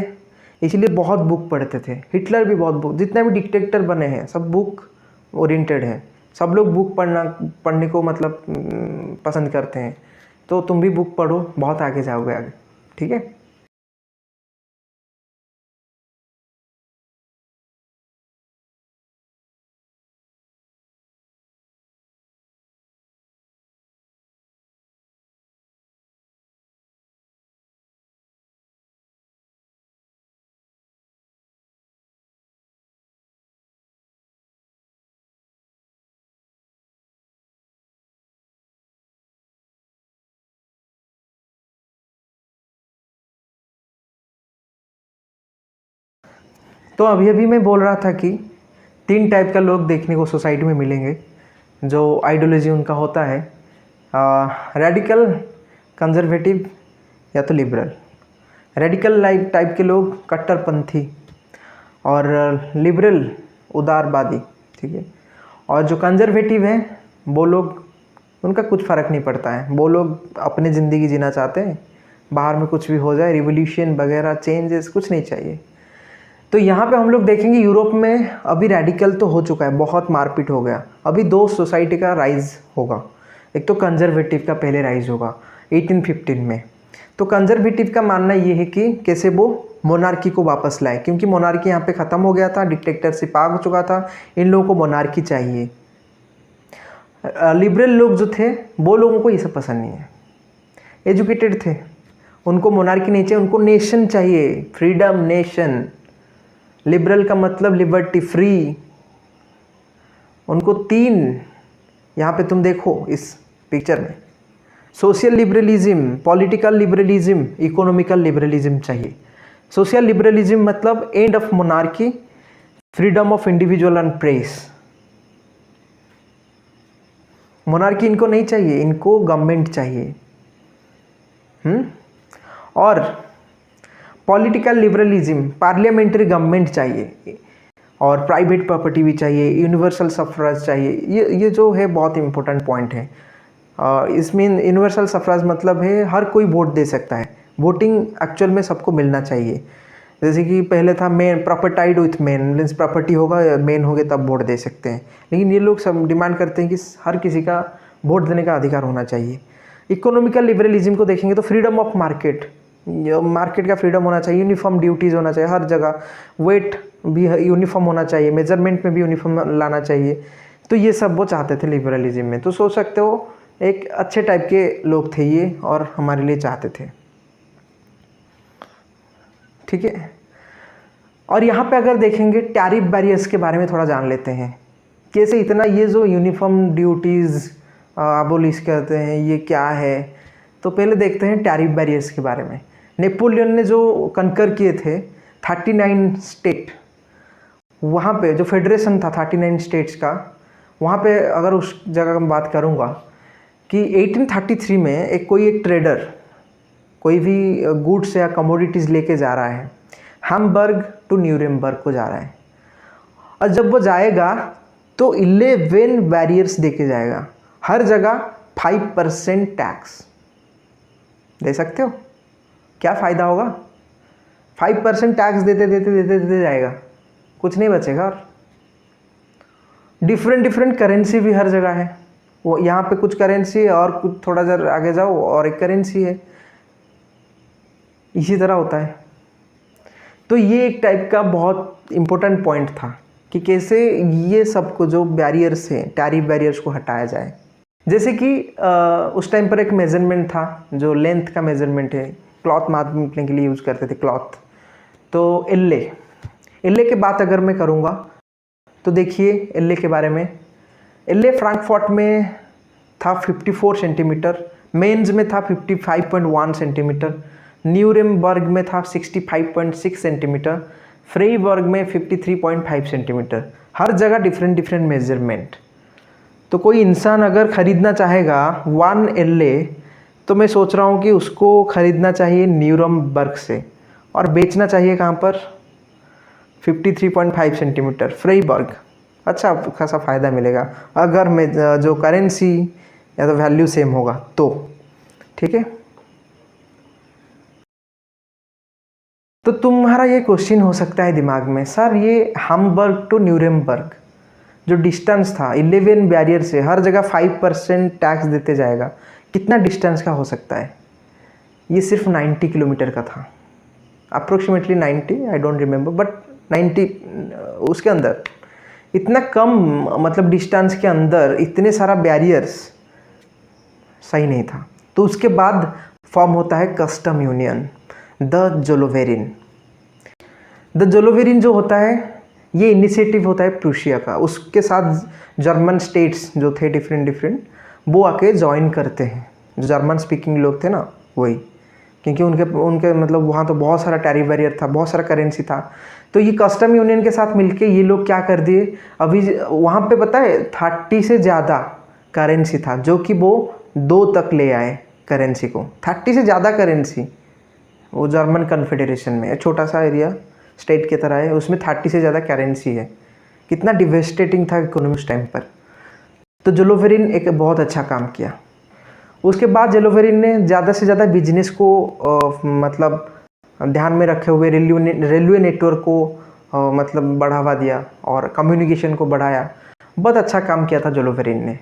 इसलिए बहुत बुक पढ़ते थे। हिटलर भी बहुत बुक, जितने भी डिक्टेटर बने हैं सब बुक ओरिएंटेड हैं, सब लोग बुक पढ़ने को मतलब पसंद करते हैं। तो तुम भी बुक पढ़ो, बहुत आगे जाओगे आगे, ठीक है। तो अभी अभी मैं बोल रहा था कि 3 टाइप का लोग देखने को सोसाइटी में मिलेंगे, जो आइडियोलॉजी उनका होता है, रेडिकल, कंजर्वेटिव या तो लिबरल। रेडिकल लाइक टाइप के लोग कट्टरपंथी, और लिबरल उदारवादी, ठीक है। और जो कंजर्वेटिव हैं वो लोग, उनका कुछ फ़र्क नहीं पड़ता है, वो लोग अपनी ज़िंदगी जीना चाहते हैं, बाहर में कुछ भी हो जाए, रिवोल्यूशन वगैरह चेंजेस कुछ नहीं चाहिए। तो यहाँ पे हम लोग देखेंगे यूरोप में अभी रेडिकल तो हो चुका है, बहुत मारपीट हो गया। अभी दो सोसाइटी का राइज होगा, एक तो कंजर्वेटिव का पहले राइज होगा 1815 में। तो कंजर्वेटिव का मानना ये है कि कैसे वो मोनार्की को वापस लाए, क्योंकि मोनार्की यहाँ पे ख़त्म हो गया था, डिक्टेटरशिप आ चुका था, इन लोगों को मोनार्की चाहिए। लिबरल लोग जो थे वो लोगों को ये सब पसंद नहीं है, एजुकेटेड थे, उनको मोनार्की नहीं चाहिए, उनको नेशन चाहिए, फ्रीडम नेशन। लिबरल का मतलब लिबर्टी, फ्री। उनको तीन, यहाँ पे तुम देखो इस पिक्चर में, social liberalism, political liberalism, economical liberalism चाहिए। सोशल लिबरलिज्म मतलब end of monarchy, freedom of individual and press. Monarchy इनको नहीं चाहिए, इनको गवर्नमेंट चाहिए। और पॉलिटिकल लिबरलिज्म, पार्लियामेंट्री गवर्नमेंट चाहिए, और प्राइवेट प्रॉपर्टी भी चाहिए, यूनिवर्सल सफराज चाहिए। ये जो है बहुत इंपॉर्टेंट पॉइंट है। इसमें यूनिवर्सल सफराज मतलब है हर कोई वोट दे सकता है, वोटिंग एक्चुअल में सबको मिलना चाहिए। जैसे कि पहले था men propertied with men, means property होगा, मेन होगे तब वोट दे सकते हैं, लेकिन ये लोग सब डिमांड करते हैं कि हर किसी का वोट देने का अधिकार होना चाहिए। इकोनॉमिकल लिबरलिज्म को देखेंगे तो फ्रीडम ऑफ मार्केट, मार्केट का फ्रीडम होना चाहिए, यूनिफॉर्म ड्यूटीज़ होना चाहिए हर जगह, वेट भी यूनिफॉर्म होना चाहिए, मेजरमेंट में भी यूनिफॉर्म लाना चाहिए। तो ये सब वो चाहते थे लिबरलिज्म में। तो सोच सकते हो एक अच्छे टाइप के लोग थे ये, और हमारे लिए चाहते थे, ठीक है। और यहाँ पे अगर देखेंगे टैरिफ बैरियर्स के बारे में थोड़ा जान लेते हैं, कैसे इतना ये जो यूनिफॉर्म ड्यूटीज़ अबोलिश करते हैं ये क्या है। तो पहले देखते हैं टैरिफ बैरियर्स के बारे में। नेपोलियन ने जो कंकर किए थे 39 स्टेट, वहाँ पे जो फेडरेशन था 39 स्टेट्स का, वहाँ पे अगर उस जगह में बात करूँगा कि 1833 में एक ट्रेडर कोई भी गुड्स या कमोडिटीज़ लेके जा रहा है, हैम्बर्ग टू न्यूरेमबर्ग को जा रहा है, और जब वो जाएगा तो 11 बैरियर्स देके जाएगा, हर जगह 5% टैक्स दे सकते हो। क्या फ़ायदा होगा? 5% टैक्स देते देते देते देते जाएगा, कुछ नहीं बचेगा। और डिफरेंट करेंसी भी हर जगह है, वो यहाँ पे कुछ करेंसी है और कुछ थोड़ा देर आगे जाओ और एक करेंसी है, इसी तरह होता है। तो ये एक टाइप का बहुत इम्पोर्टेंट पॉइंट था कि कैसे ये सब को जो बैरियर्स हैं, टैरिफ बैरियर्स को हटाया जाए। जैसे कि उस टाइम पर एक मेजरमेंट था जो लेंथ का मेजरमेंट है, क्लॉथ मापने के लिए यूज़ करते थे क्लॉथ। तो एल्ले के बात अगर मैं करूँगा तो देखिए एल्ले के बारे में, एल्ले फ्रैंकफर्ट में था 54 सेंटीमीटर, मेंस में था 55.1 सेंटीमीटर, न्यूरेमबर्ग में था 65.6 सेंटीमीटर, फ्राइबर्ग में 53.5 सेंटीमीटर। हर जगह डिफरेंट मेजरमेंट। तो कोई इंसान अगर ख़रीदना चाहेगा 1 एल्ले, तो मैं सोच रहा हूँ कि उसको ख़रीदना चाहिए न्यूरेमबर्ग से और बेचना चाहिए कहाँ पर, 53.5 सेंटीमीटर फ्राइबर्ग। अच्छा खासा फ़ायदा मिलेगा अगर मैं जो करेंसी या तो वैल्यू सेम होगा तो, ठीक है। तो तुम्हारा ये क्वेश्चन हो सकता है दिमाग में, सर ये हैम्बर्ग टू न्यूरेमबर्ग जो डिस्टेंस था 11 बैरियर से, हर जगह 5% टैक्स देते जाएगा, कितना डिस्टेंस का हो सकता है? ये सिर्फ 90 किलोमीटर का था, approximately 90, I don't remember, but 90 उसके अंदर इतना कम मतलब डिस्टेंस के अंदर इतने सारा बैरियर्स सही नहीं था। तो उसके बाद फॉर्म होता है कस्टम यूनियन, द जोलोवेरिन। द जोलोवेरिन जो होता है ये इनिशिएटिव होता है प्रूशिया का, उसके साथ जर्मन स्टेट्स जो थे डिफरेंट वो आके ज्वाइन करते हैं, जो जर्मन स्पीकिंग लोग थे ना वही, क्योंकि उनके मतलब वहाँ तो बहुत सारा टैरिफ बैरियर था, बहुत सारा करेंसी था। तो ये कस्टम यूनियन के साथ मिलके ये लोग क्या कर दिए, अभी वहाँ पे पता है 30 से ज़्यादा करेंसी था, जो कि वो 2 तक ले आए करेंसी को। 30 से ज़्यादा करेंसी, वो जर्मन कन्फेडरेशन में छोटा सा एरिया स्टेट की तरह है, उसमें 30 से ज़्यादा करेंसी है। कितना डिवेस्टेटिंग था इकोनॉमी उस टाइम पर। तो जोलोवेरिन एक बहुत अच्छा काम किया। उसके बाद जोलोवेरिन ने ज़्यादा से ज़्यादा बिजनेस को मतलब ध्यान में रखे हुए रेलवे नेटवर्क को मतलब बढ़ावा दिया और कम्युनिकेशन को बढ़ाया। बहुत अच्छा काम किया था जोलोवेरिन ने।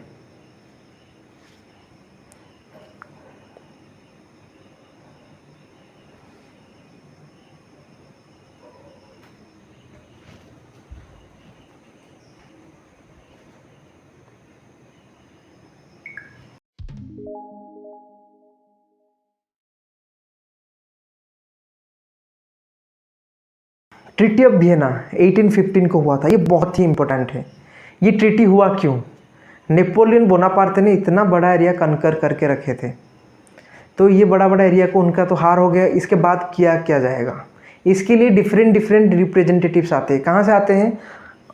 ट्रीटी ऑफ वियना 1815 को हुआ था। ये बहुत ही इंपॉर्टेंट है। ये ट्रीटी हुआ क्यों? नेपोलियन बोनापार्ट ने इतना बड़ा एरिया कनकर करके रखे थे, तो ये बड़ा बड़ा एरिया को उनका तो हार हो गया। इसके बाद किया जाएगा? इसके लिए डिफरेंट रिप्रेजेंटेटिव्स आते हैं। कहाँ से आते हैं?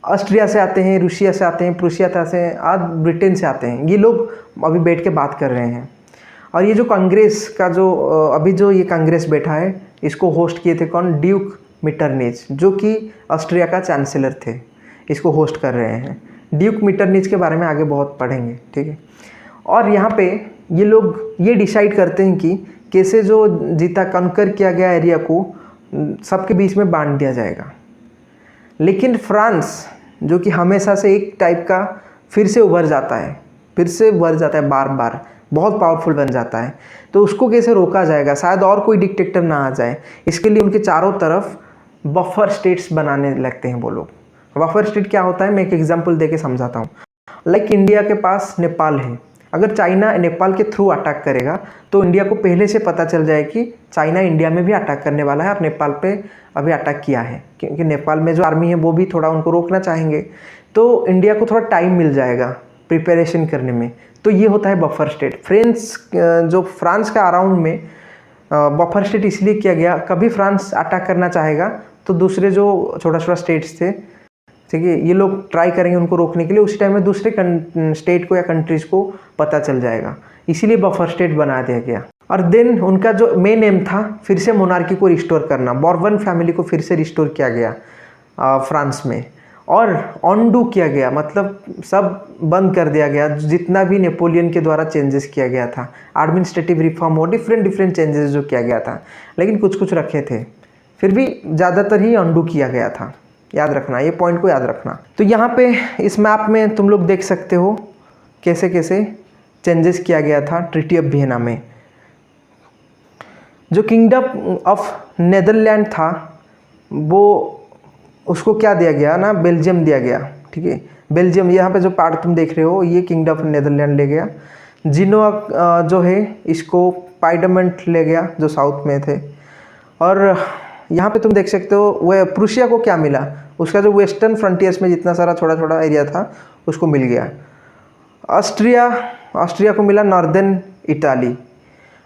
ऑस्ट्रिया से आते हैं, रूसिया से आते हैं, प्रूसिया से आते हैं, आज ब्रिटेन से आते हैं। ये लोग अभी बैठ के बात कर रहे हैं। और ये जो कांग्रेस का जो अभी जो ये कांग्रेस बैठा है, इसको होस्ट किए थे कौन? ड्यूक मीटरनिच, जो कि ऑस्ट्रिया का चांसलर थे, इसको होस्ट कर रहे हैं। ड्यूक मीटरनिच के बारे में आगे बहुत पढ़ेंगे, ठीक है। और यहाँ पे ये लोग ये डिसाइड करते हैं कि कैसे जो जीता कनकर किया गया एरिया को सबके बीच में बांट दिया जाएगा। लेकिन फ्रांस जो कि हमेशा से एक टाइप का फिर से उभर जाता है, बार बार बहुत पावरफुल बन जाता है, तो उसको कैसे रोका जाएगा? शायद और कोई डिक्टेटर ना आ जाए, इसके लिए उनके चारों तरफ बफर स्टेट्स बनाने लगते हैं वो लोग। बफर स्टेट क्या होता है, मैं एक एग्जांपल देके समझाता हूँ। लाइक इंडिया के पास नेपाल है, अगर चाइना नेपाल के थ्रू अटैक करेगा तो इंडिया को पहले से पता चल जाए कि चाइना इंडिया में भी अटैक करने वाला है और नेपाल पे अभी अटैक किया है, क्योंकि नेपाल में जो आर्मी है वो भी थोड़ा उनको रोकना चाहेंगे, तो इंडिया को थोड़ा टाइम मिल जाएगा प्रिपरेशन करने में। तो ये होता है बफर स्टेट। फ्रांस का अराउंड में बफर स्टेट इसलिए किया गया, कभी फ्रांस अटैक करना चाहेगा तो दूसरे जो छोटा छोटा स्टेट्स थे, ठीक है, ये लोग ट्राई करेंगे उनको रोकने के लिए। उसी टाइम में दूसरे स्टेट को या कंट्रीज को पता चल जाएगा, इसीलिए बफर स्टेट बना दिया गया। और देन उनका जो मेन एम था फिर से मोनार्की को रिस्टोर करना, बॉर्बन फैमिली को फिर से रिस्टोर किया गया फ्रांस में, और ऑनडू किया गया, मतलब सब बंद कर दिया गया जितना भी नेपोलियन के द्वारा चेंजेस किया गया था। एडमिनिस्ट्रेटिव रिफॉर्म और डिफरेंट चेंजेस जो किया गया था, लेकिन कुछ रखे थे, फिर भी ज़्यादातर ही ऑनडू किया गया था। याद रखना, ये पॉइंट को याद रखना। तो यहाँ पे इस मैप में तुम लोग देख सकते हो कैसे कैसे चेंजेस किया गया था ट्रीटी ऑफ वियना में। जो किंगडम ऑफ नेदरलैंड था वो उसको क्या दिया गया ना, बेल्जियम दिया गया, ठीक है। बेल्जियम, यहाँ पे जो पार्ट तुम देख रहे हो ये किंगडम ऑफ नेदरलैंड ले गया। जिनोआ जो है इसको पाइडमेंट ले गया जो साउथ में थे। और यहाँ पे तुम देख सकते हो वह प्रूसिया को क्या मिला, उसका जो वेस्टर्न फ्रंटियर्स में जितना सारा छोटा छोटा एरिया था उसको मिल गया। ऑस्ट्रिया को मिला नॉर्दर्न इटाली।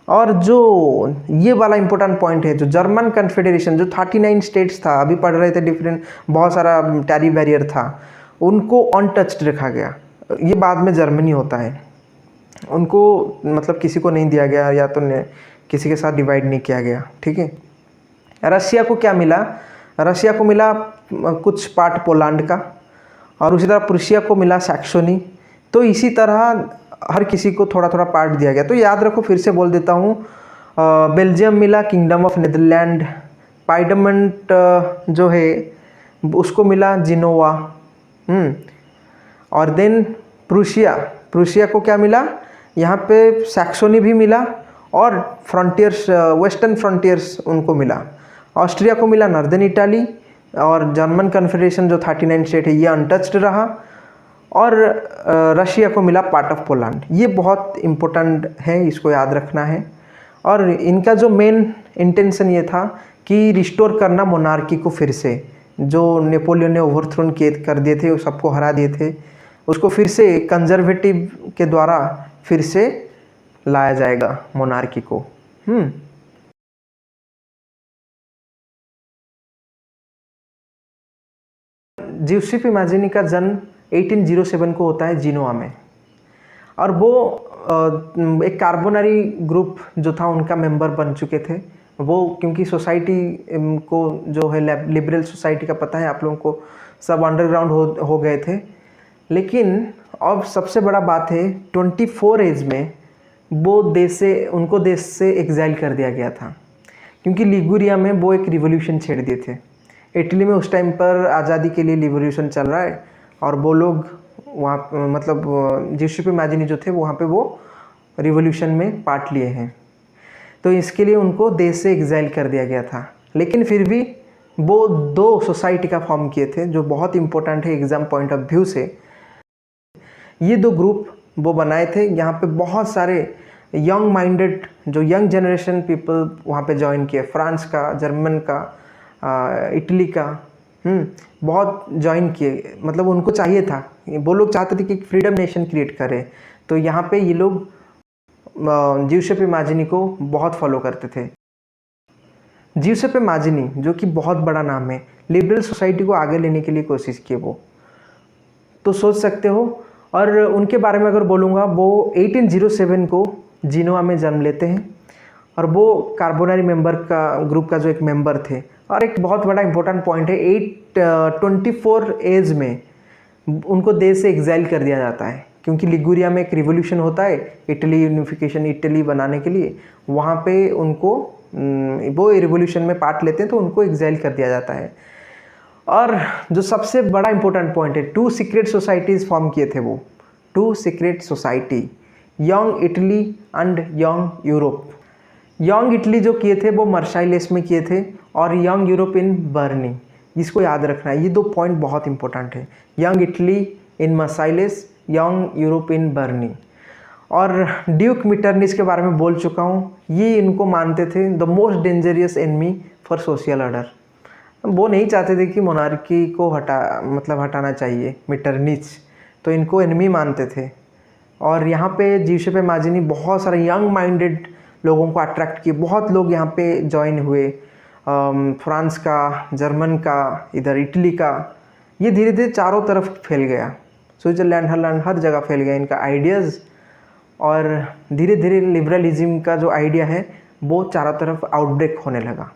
और जो ये वाला इंपॉर्टेंट पॉइंट है, जो जर्मन कन्फेडरेशन जो 39 स्टेट्स था, अभी पढ़ रहे थे डिफरेंट, बहुत सारा टैरिफ बैरियर था, उनको अनटच्ड रखा गया। ये बाद में जर्मनी होता है, उनको मतलब किसी को नहीं दिया गया या तो किसी के साथ डिवाइड नहीं किया गया, ठीक है। रशिया को क्या मिला? रशिया को मिला कुछ पार्ट पोलैंड का, और उसी तरह प्रूसिया को मिला सैक्सोनी। तो इसी तरह हर किसी को थोड़ा थोड़ा पार्ट दिया गया। तो याद रखो, फिर से बोल देता हूँ, बेल्जियम मिला किंगडम ऑफ नेदरलैंड, पाइडमेंट जो है उसको मिला जिनोवा, और देन प्रूसिया को क्या मिला? यहाँ पे सैक्सोनी भी मिला, और फ्रंटियर्स वेस्टर्न फ्रंटियर्स उनको मिला। ऑस्ट्रिया को मिला नॉर्दर्न इटाली, और जर्मन कन्फेडरेशन जो 39 स्टेट है ये अनटच्ड रहा, और रशिया को मिला पार्ट ऑफ पोलैंड। ये बहुत इम्पोर्टेंट है, इसको याद रखना है। और इनका जो मेन इंटेंशन ये था कि रिस्टोर करना मोनार्की को, फिर से जो नेपोलियन ने ओवरथ्रोन कर दिए थे, सबको हरा दिए थे, उसको फिर से कंजर्वेटिव के द्वारा फिर से लाया जाएगा मोनार्की को। जिउसेppe मैज़िनी का जन्म 1807 को होता है जिनोआ में, और वो एक कार्बोनरी ग्रुप जो था उनका मेंबर बन चुके थे वो, क्योंकि सोसाइटी को जो है लिबरल सोसाइटी का पता है आप लोगों को, सब अंडरग्राउंड हो गए थे। लेकिन अब सबसे बड़ा बात है 24 एज में वो उनको देश से एग्जाइल कर दिया गया था, क्योंकि लिगुरिया में वो एक रिवॉल्यूशन छेड़ दिए थे। इटली में उस टाइम पर आज़ादी के लिए रिवॉल्यूशन चल रहा है और वो लोग वहाँ मतलब जिउसेप्पे मैज़िनी जो थे वहाँ पे वो रिवॉल्यूशन में पार्ट लिए हैं, तो इसके लिए उनको देश से एग्जाइल कर दिया गया था। लेकिन फिर भी वो 2 सोसाइटी का फॉर्म किए थे जो बहुत इम्पोर्टेंट है एग्ज़ाम पॉइंट ऑफ व्यू से। ये 2 ग्रुप वो बनाए थे, यहाँ पे बहुत सारे यंग माइंडेड जो यंग जनरेशन पीपल वहाँ पे ज्वाइन किए, फ्रांस का, जर्मन का, इटली का, बहुत ज्वाइन किए। मतलब उनको चाहिए था, वो लोग चाहते थे कि फ्रीडम नेशन क्रिएट करें, तो यहाँ पे ये लोग जिउसेप्पे मैज़िनी को बहुत फॉलो करते थे। जिउसेप्पे मैज़िनी जो कि बहुत बड़ा नाम है, लिबरल सोसाइटी को आगे लेने के लिए कोशिश किए वो, तो सोच सकते हो। और उनके बारे में अगर बोलूँगा, वो 1807 को जिनोआ में जन्म लेते हैं और वो कार्बोनरी मेंबर का ग्रुप का जो एक मेंबर थे। और एक बहुत बड़ा इंपॉर्टेंट पॉइंट है, 24 एज में उनको देश से एग्जाइल कर दिया जाता है, क्योंकि लिगुरिया में एक रिवॉल्यूशन होता है इटली यूनिफिकेशन, इटली बनाने के लिए। वहाँ पे उनको वो रिवॉल्यूशन में पार्ट लेते हैं तो उनको एग्जाइल कर दिया जाता है। और जो सबसे बड़ा इंपॉर्टेंट पॉइंट है, 2 सीक्रेट सोसाइटीज़ फॉर्म किए थे वो, 2 secret society, young Italy and young Europe. Young Italy जो किए थे वो मार्साइलेस में किए थे और यंग यूरोप इन बर्नी। इसको याद रखना है, ये 2 पॉइंट बहुत इंपॉर्टेंट है, young Italy in Marseilles, young Europe in Berne. और ड्यूक मीटरनिच के बारे में बोल चुका हूँ, ये इनको मानते थे the most dangerous enemy for social order. वो नहीं चाहते थे कि मोनार्की को हटाना चाहिए मीटरनिच, तो इनको एनिमी मानते थे। और यहाँ पे जिउसेप्पे मैज़िनी बहुत सारे यंग माइंडेड लोगों को अट्रैक्ट किए, बहुत लोग यहाँ पे ज्वाइन हुए, फ्रांस का, जर्मन का, इधर इटली का। ये धीरे धीरे चारों तरफ फैल गया, स्विट्ज़रलैंड, हॉलैंड, हर जगह फैल गया इनका आइडियाज़। और धीरे धीरे लिबरलिज्म का जो आइडिया है वो चारों तरफ आउटब्रेक होने लगा।